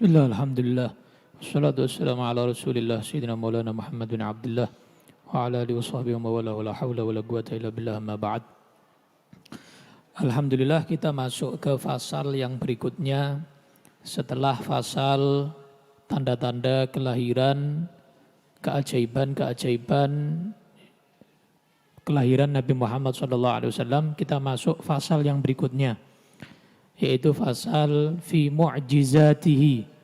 Bismillah, alhamdulillah. Wassalatu wassalamu ala rasulillah Sayyidina Maulana Muhammad bin Abdullah wa ala alihi wa sahbihi wa mawala wa la hawla wa la quwata illa billah ma ba'd. Alhamdulillah kita masuk ke fasal yang berikutnya setelah fasal tanda-tanda kelahiran, keajaiban-keajaiban kelahiran Nabi Muhammad SAW. Kita masuk fasal yang berikutnya, yaitu fasal fi mu'jizatihi,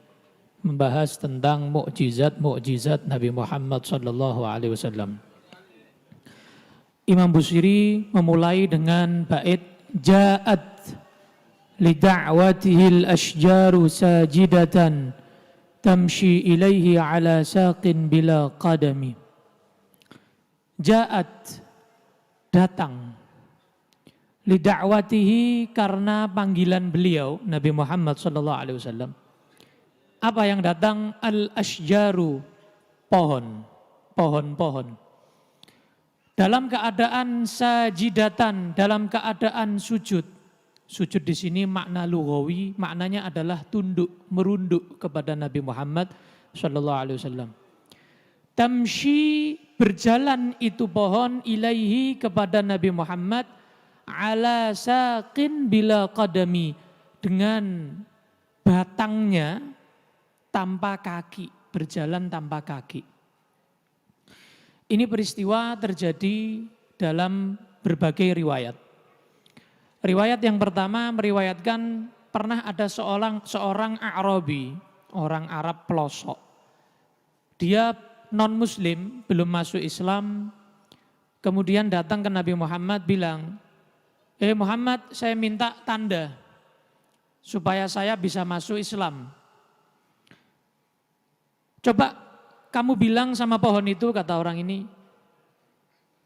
membahas tentang mukjizat Nabi Muhammad SAW. Imam Busiri memulai dengan bait ja'at li da'watihi al-ashjaru sajidatan tamshi ilaihi ala saqin bila qadami. Ja'at, datang, li da'watihi, karena panggilan beliau Nabi Muhammad SAW. Apa yang datang? Al-ashjaru, pohon-pohon. Dalam keadaan sajidatan, dalam keadaan sujud. Sujud di sini makna lughawi, maknanya adalah tunduk, merunduk kepada Nabi Muhammad SAW. Tamshi, berjalan itu pohon, ilaihi, kepada Nabi Muhammad, ala saqin bila qadami, dengan batangnya tanpa kaki, berjalan tanpa kaki. Ini peristiwa terjadi dalam berbagai riwayat. Riwayat yang pertama meriwayatkan pernah ada seorang A'rabi, orang Arab pelosok. Dia non-muslim, belum masuk Islam, kemudian datang ke Nabi Muhammad bilang, Muhammad, saya minta tanda supaya saya bisa masuk Islam. Coba kamu bilang sama pohon itu, kata orang ini,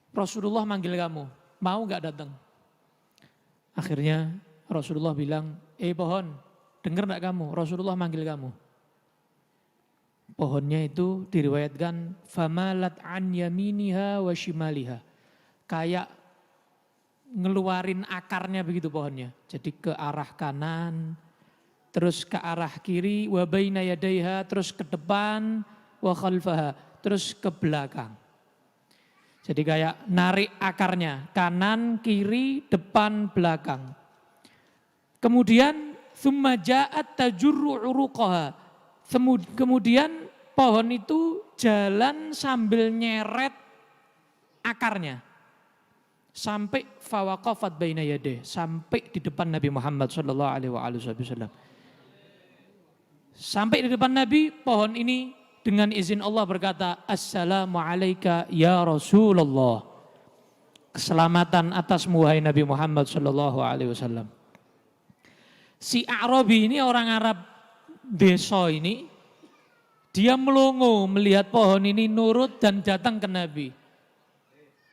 Rasulullah manggil kamu, mau gak datang? Akhirnya Rasulullah bilang, pohon, dengar gak kamu? Rasulullah manggil kamu. Pohonnya itu diriwayatkan, famalat an yaminiha wa shimaliha, kayak ngeluarin akarnya begitu pohonnya. Jadi ke arah kanan, terus ke arah kiri, wa baina yadaiha, terus ke depan, wa khalfaha, terus ke belakang. Jadi kayak narik akarnya, kanan, kiri, depan, belakang. Kemudian tsumma ja'at tajurru uruqaha. Kemudian pohon itu jalan sambil nyeret akarnya. Sampai fawaqafat baina yadayhi, sampai di depan Nabi Muhammad SAW. Sampai di depan Nabi, pohon ini dengan izin Allah berkata, Assalamu alayka ya Rasulullah. Keselamatan atasmu wahai Nabi Muhammad SAW. Si A'rabi ini, orang Arab desa ini, dia melongo melihat pohon ini nurut dan datang ke Nabi.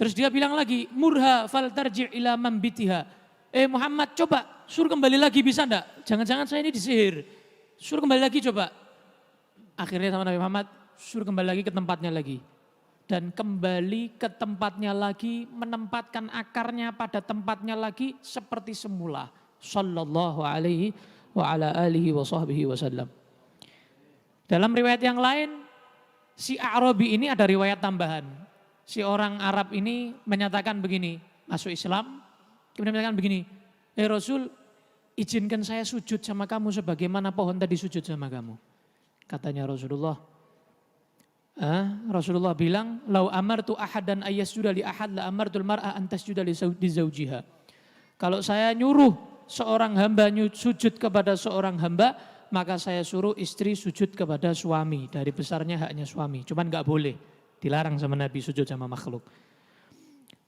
Terus dia bilang lagi, murha fal tarji' ila mambitiha. Muhammad, coba suruh kembali lagi, bisa enggak? Jangan-jangan saya ini disihir. Suruh kembali lagi coba. Akhirnya sama Nabi Muhammad, suruh kembali lagi ke tempatnya lagi. Dan kembali ke tempatnya lagi, menempatkan akarnya pada tempatnya lagi seperti semula. Sallallahu alaihi wa ala alihi wa sahbihi wasallam. Dalam riwayat yang lain, si A'rabi ini ada riwayat tambahan. Si orang Arab ini menyatakan begini, masuk Islam, kemudian menyatakan begini, Rasul, izinkan saya sujud sama kamu sebagaimana pohon tadi sujud sama kamu. Katanya Rasulullah, Rasulullah bilang, lau amartu ahadan ayyasjuda li ahad la amartul mar'a an tasjuda li zawjiha. Kalau saya nyuruh seorang hamba sujud kepada seorang hamba, maka saya suruh istri sujud kepada suami, dari besarnya haknya suami. Cuman gak boleh, dilarang sama Nabi sujud sama makhluk.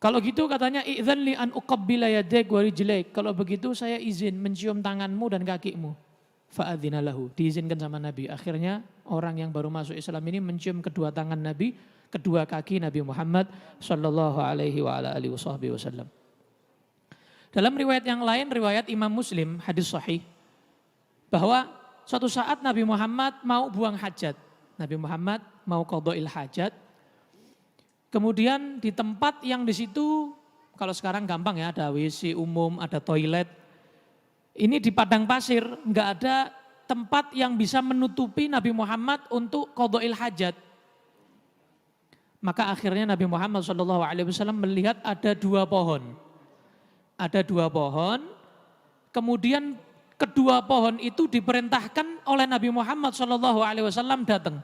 Kalau gitu katanya, idzan li an uqabbila yadak wa rijlaik. Kalau begitu saya izin mencium tanganmu dan kakimu. Fa'adzina lahu, diizinkan sama Nabi. Akhirnya orang yang baru masuk Islam ini mencium kedua tangan Nabi, kedua kaki Nabi Muhammad sallallahu alaihi wa ala alihi wasallam. Dalam riwayat yang lain, riwayat Imam Muslim, hadis sahih, bahwa suatu saat Nabi Muhammad mau buang hajat. Nabi Muhammad mau qadha'il hajat. Kemudian di tempat yang di situ, kalau sekarang gampang ya, ada WC umum, ada toilet. Ini di padang pasir, nggak ada tempat yang bisa menutupi Nabi Muhammad untuk qadha'il hajat. Maka akhirnya Nabi Muhammad SAW melihat ada dua pohon. Ada dua pohon, kemudian kedua pohon itu diperintahkan oleh Nabi Muhammad SAW datang.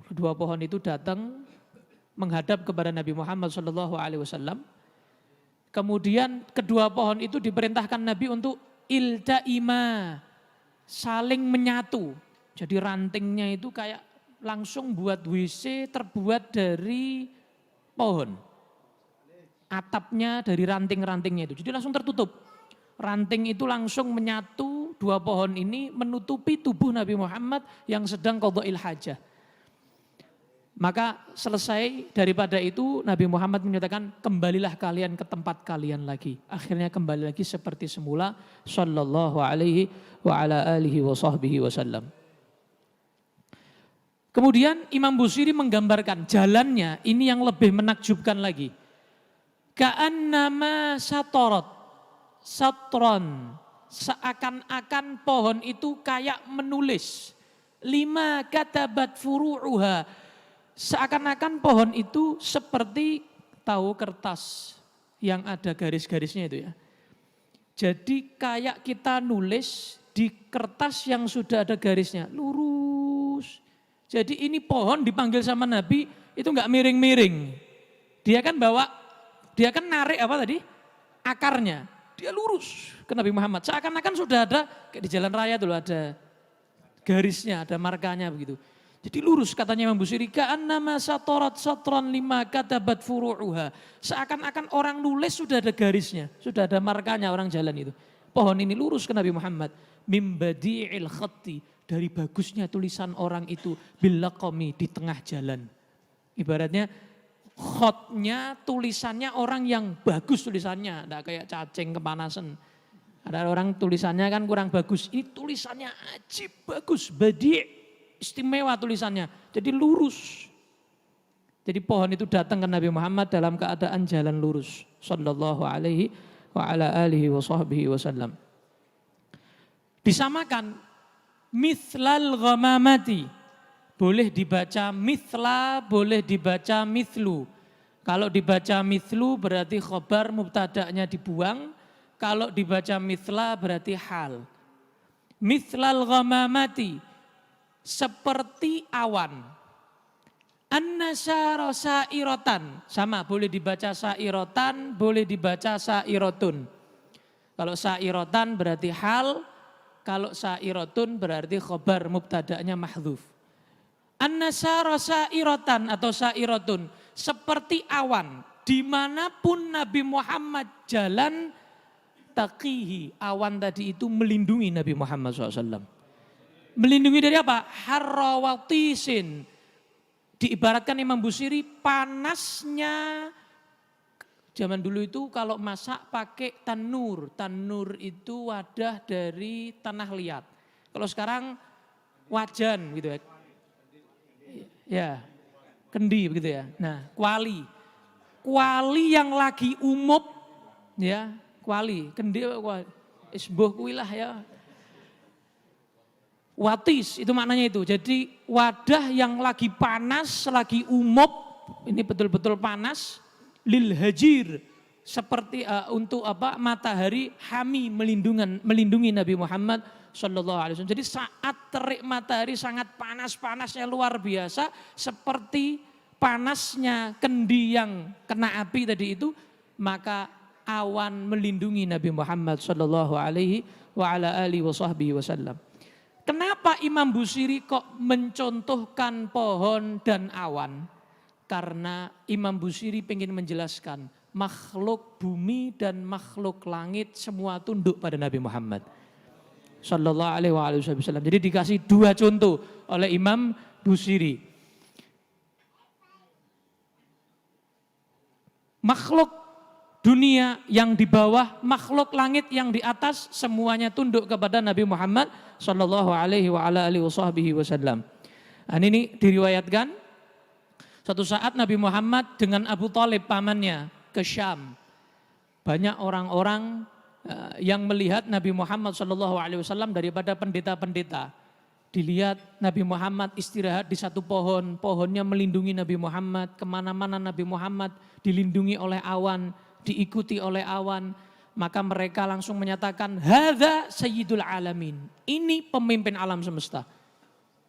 Kedua pohon itu datang menghadap kepada Nabi Muhammad SAW. Kemudian kedua pohon itu diperintahkan Nabi untuk ilta'ima, saling menyatu. Jadi rantingnya itu kayak langsung buat WC terbuat dari pohon. Atapnya dari ranting-rantingnya itu. Jadi langsung tertutup. Ranting itu langsung menyatu, dua pohon ini menutupi tubuh Nabi Muhammad yang sedang qadha'il hajah. Maka selesai daripada itu Nabi Muhammad menyatakan kembalilah kalian ke tempat kalian lagi. Akhirnya kembali lagi seperti semula sallallahu alaihi wa ala alihi wa sahbihi wasallam. Kemudian Imam Busiri menggambarkan jalannya ini yang lebih menakjubkan lagi. Ka'annama satron, seakan-akan pohon itu kayak menulis. Lima katabat furu'uha, seakan-akan pohon itu seperti tahu kertas yang ada garis-garisnya itu ya. Jadi kayak kita nulis di kertas yang sudah ada garisnya, lurus. Jadi ini pohon dipanggil sama Nabi itu enggak miring-miring. Dia kan narik apa tadi? Akarnya. Dia lurus ke Nabi Muhammad. Seakan-akan sudah ada, kayak di jalan raya dulu ada garisnya, ada markanya begitu. Jadi lurus katanya Imam Busiri. Ka'annama satron lima katabat furu'uha. Seakan-akan orang nulis sudah ada garisnya, sudah ada markanya orang jalan itu. Pohon ini lurus ke Nabi Muhammad. Mim badi'il khatti, dari bagusnya tulisan orang itu billaqami, di tengah jalan. Ibaratnya khotnya, tulisannya orang yang bagus tulisannya, tidak kayak cacing kepanasan. Ada orang tulisannya kan kurang bagus, ini tulisannya ajib bagus, badi' istimewa tulisannya, jadi lurus. Jadi pohon itu datang ke Nabi Muhammad dalam keadaan jalan lurus, sallallahu alaihi wa ala alihi wa sahbihi wasallam. Disamakan mithlal ghamamati, boleh dibaca mithla, boleh dibaca mithlu. Kalau dibaca mithlu berarti khobar mubtada'nya dibuang. Kalau dibaca mithla berarti hal. Mithlal ghamamati, seperti awan. An-nasyara sa'irotan, sama boleh dibaca sa'irotan, boleh dibaca sa'irotun. Kalau sa'irotan berarti hal, kalau sa'irotun berarti khobar mubtada'nya mahdzuf. An-nasyara sa'irotan atau sa'irotun, seperti awan, dimanapun Nabi Muhammad jalan, taqihi, awan tadi itu melindungi Nabi Muhammad SAW. Melindungi dari apa? Harrawatisin. Diibaratkan Imam Busiri, panasnya zaman dulu itu kalau masak pakai tanur. Tanur itu wadah dari tanah liat. Kalau sekarang wajan gitu ya. Ya, kendi begitu ya. Nah, kuali. Kuali yang lagi umup ya, kuali, kendi isbuh kuilah ya. Watis itu maknanya itu. Jadi wadah yang lagi panas, lagi umup, ini betul-betul panas. Lil hajir, seperti untuk apa, matahari hami melindungi Nabi Muhammad sallallahu alaihi wasallam. Jadi saat terik matahari sangat panas-panasnya luar biasa, seperti panasnya kendi yang kena api tadi itu, maka awan melindungi Nabi Muhammad sallallahu alaihi wa ala alihi wasallam. Kenapa Imam Busiri kok mencontohkan pohon dan awan? Karena Imam Busiri ingin menjelaskan makhluk bumi dan makhluk langit semua tunduk pada Nabi Muhammad sallallahu alaihi wasallam. Jadi dikasih dua contoh oleh Imam Busiri. Makhluk dunia yang di bawah, makhluk langit yang di atas, semuanya tunduk kepada Nabi Muhammad sallallahu alaihi wasallam. Dan ini diriwayatkan suatu saat Nabi Muhammad dengan Abu Thalib pamannya ke Syam. Banyak orang-orang yang melihat Nabi Muhammad SAW daripada pendeta-pendeta. Dilihat Nabi Muhammad istirahat di satu pohon, pohonnya melindungi Nabi Muhammad, kemana-mana Nabi Muhammad dilindungi oleh awan, diikuti oleh awan. Maka mereka langsung menyatakan, hadza sayyidul alamin, ini pemimpin alam semesta.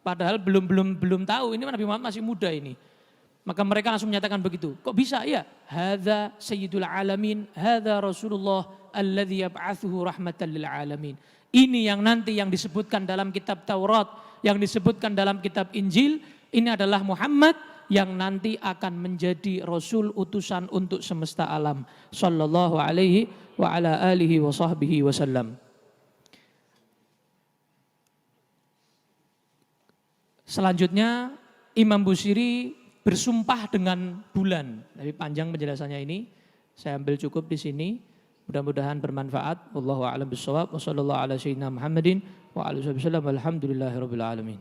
Padahal belum tahu, ini Nabi Muhammad masih muda ini. Maka mereka langsung menyatakan begitu. Kok bisa? Ya, hadza sayyidul alamin, hadza Rasulullah alladzi yab'atsuhu rahmatan lil alamin. Ini yang nanti yang disebutkan dalam kitab Taurat, yang disebutkan dalam kitab Injil, ini adalah Muhammad yang nanti akan menjadi rasul utusan untuk semesta alam. Sallallahu alaihi wa ala alihi wa sahbihi wasallam. Selanjutnya Imam Busiri bersumpah dengan bulan. Tapi panjang penjelasannya ini. Saya ambil cukup di sini. Mudah-mudahan bermanfaat. Wallahu a'lam bishawab. Wassallallahu ala sayyidina Muhammadin wa alihi wasallam. Alhamdulillahirabbil alamin.